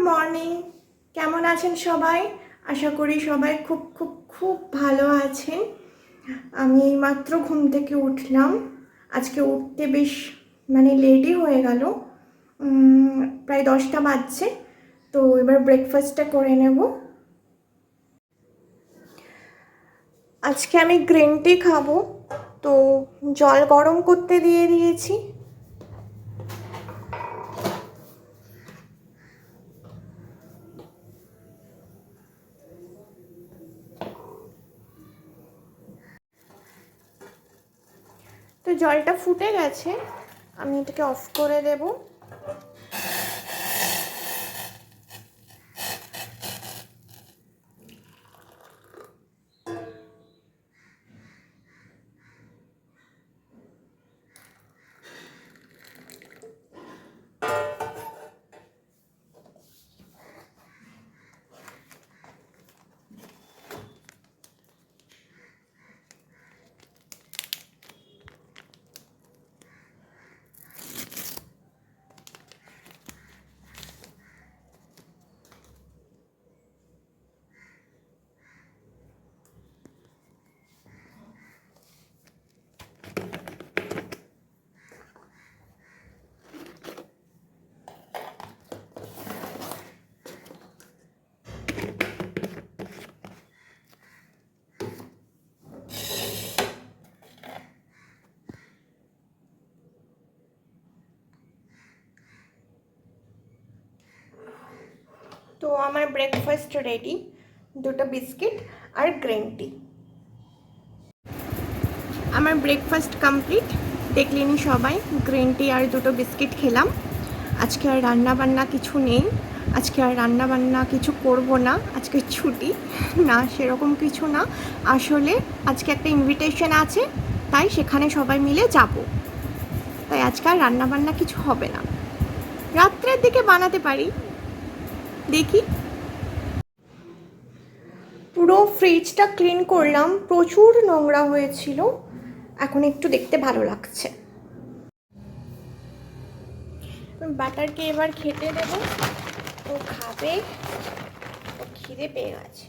Morning. কেমন আছেন সবাই? আশা করি সবাই খুব খুব খুব ভালো আছেন। আমি এইমাত্র ঘুম থেকে উঠলাম। আজকে উঠতে বেশ লেটই হয়ে গেল, প্রায় 10টা বাজছে। তো এবার ব্রেকফাস্টটা করে নেব। আজকে আমি গ্রিন টি খাবো, তো জল গরম করতে দিয়ে দিয়েছি। তো জলটা ফুটে গেছে, আমি এটাকে অফ করে দেব। তো আমার ব্রেকফাস্ট রেডি, দুটো বিস্কিট আর গ্রিন টি। আমার ব্রেকফাস্ট কমপ্লিট, দেখলেনি সবাই। গ্রিন টি আর দুটো বিস্কিট খেলাম। আজকে আর রান্না বান্না কিছু নেই, আজকে আর রান্না বান্না কিছু করব না, আজকে ছুটি। না, সেরকম কিছু না, আসলে আজকে একটা ইনভিটেশন আছে, তাই সেখানে সবাই মিলে যাব। তাই আজকে আর রান্না বান্না কিছু হবে না, রাত্রের দিকে বানাতে পারি, দেখি। পুরো ফ্রিজটা ক্লিন করলাম, প্রচুর নোংরা হয়েছিল, এখন একটু দেখতে ভালো লাগছে। বাটারকে এবার খেতে দেব, ও খাবে, ও খিদে পেয়ে গেছে।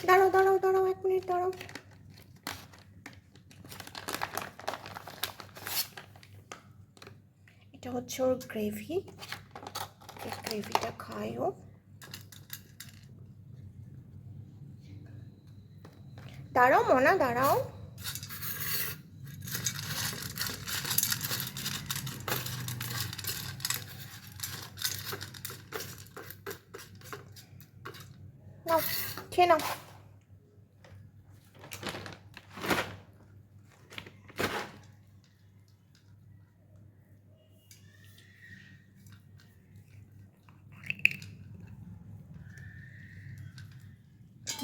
দাঁড়াও দাঁড়াও দাঁড়াও, 1 মিনিট দাঁড়াও। এটা হচ্ছে ওর গ্রেভি, এই গ্রেভিটা খায় ও। দাঁড়াও মোনা, দাঁড়াও। নাও, খেয়ে নাও।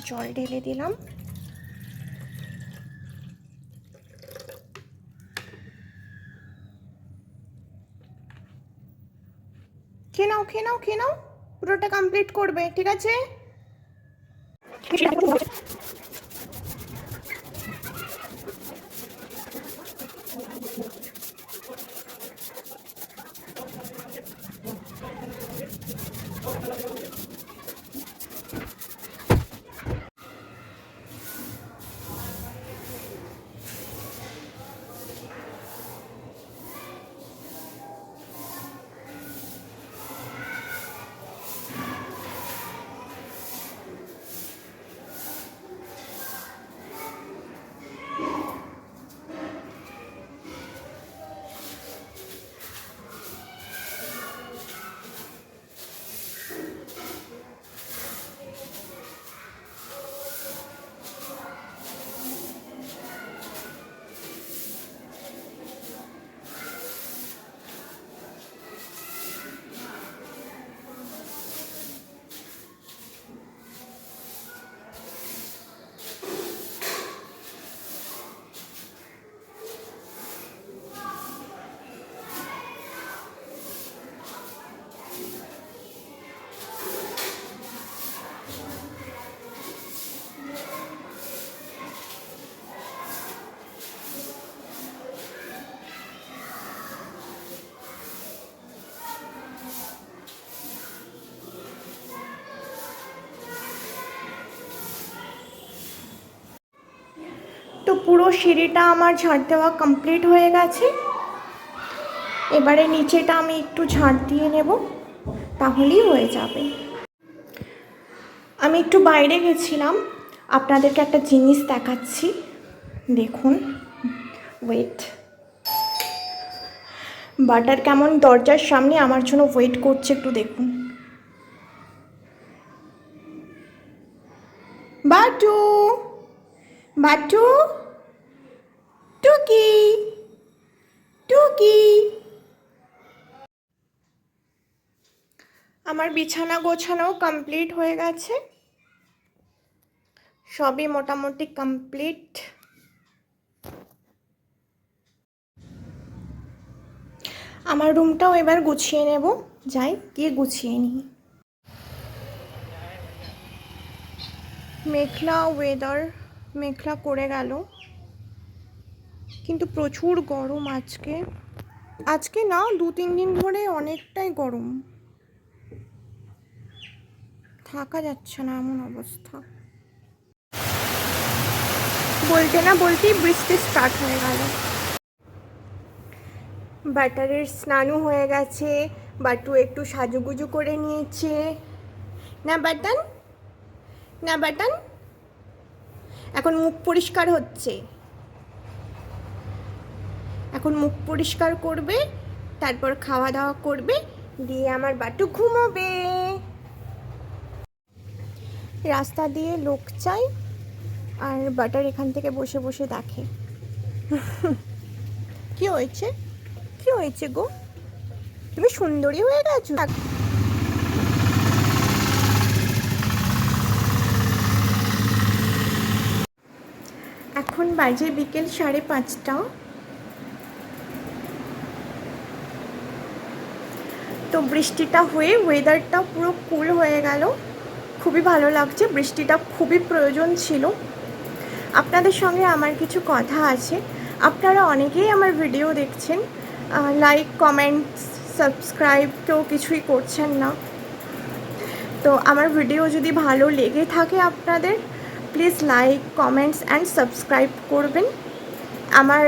জল ঢেলে দিলাম। খেয়ে নাও খেয়ে নাও খেয়ে নাও, পুরোটা কমপ্লিট করবে, ঠিক আছে? তো পুরো সিঁড়িটা আমার ঝাড় দেওয়া কমপ্লিট হয়ে গেছে। এবারে নিচেটা আমি একটু ঝাড় দিয়ে নেব, তাহলেই হয়ে যাবে। আমি একটু বাইরে গেছিলাম, আপনাদেরকে একটা জিনিস দেখাচ্ছি, দেখুন। ওয়েট, বাটার কেমন দরজার সামনে আমার জন্য ওয়েট করছে, একটু দেখুন। বাটু, বাটু, টুকি, টুকি। আমার বিছানা গোছানো কমপ্লিট হয়ে গেছে, সবই মোটামুটি কমপ্লিট। আমার রুমটাও এবার গুছিয়ে নেব, যাই গিয়ে গুছিয়ে নিই। মেঘলা ওয়েদার, মেঘলা করে গেল, কিন্তু প্রচুর গরম আজকে। আজকে না, 2-3 দিন ধরে অনেকটাই গরম, থাকা যাচ্ছে না এমন অবস্থা। বলতে না বলতেই বৃষ্টি স্টার্ট হয়ে গেল। বাটারের স্নানও হয়ে গেছে, বাটু একটু সাজুগুজু করে নিয়েছে। না বাটন, না বাটন, এখন মুখ পরিষ্কার হচ্ছে, এখন মুখ পরিষ্কার করবে, তারপর খাওয়া দাওয়া করবে, দিয়ে আমার বাটু ঘুমোবে। রাস্তা দিয়ে লোক চাই, আর বাটার এখান থেকে বসে বসে দেখে। কি হয়েছে, কি হয়েছে গো, তুমি সুন্দরী হয়ে গেছো। এখন বাজে বিকেল 5:30। তো বৃষ্টিটা হয়ে ওয়েদারটা পুরো কুল হয়ে গেল, খুবই ভালো লাগছে, বৃষ্টিটা খুবই প্রয়োজন ছিল। আপনাদের সঙ্গে আমার কিছু কথা আছে। আপনারা অনেকেই আমার ভিডিও দেখছেন, লাইক, কমেন্ট, সাবস্ক্রাইব কেউ কিছুই করছেন না। তো আমার ভিডিও যদি ভালো লেগে থাকে আপনাদের, please like, comments and subscribe করবেন। আমার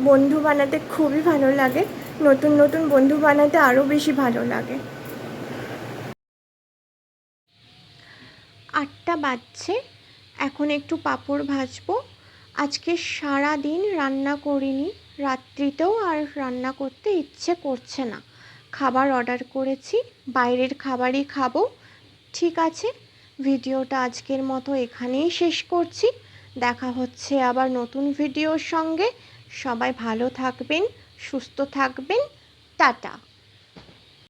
বন্ধু বানাতে খুবই ভালো লাগে, নতুন নতুন বন্ধু বানাতে আরও বেশি ভালো লাগে। 8টা বাজছে, এখন একটু পাঁপড় ভাজবো। আজকে সারা দিন রান্না করিনি, রাত্রিতেও আর রান্না করতে ইচ্ছে করছে না, খাবার অর্ডার করেছি, বাইরের খাবারই খাবো। ঠিক আছে, ভিডিওটা আজকের মতো এখানেই শেষ করছি, দেখা হচ্ছে আবার নতুন ভিডিওর সঙ্গে। সবাই ভালো থাকবেন, সুস্থ থাকবেন, টাটা।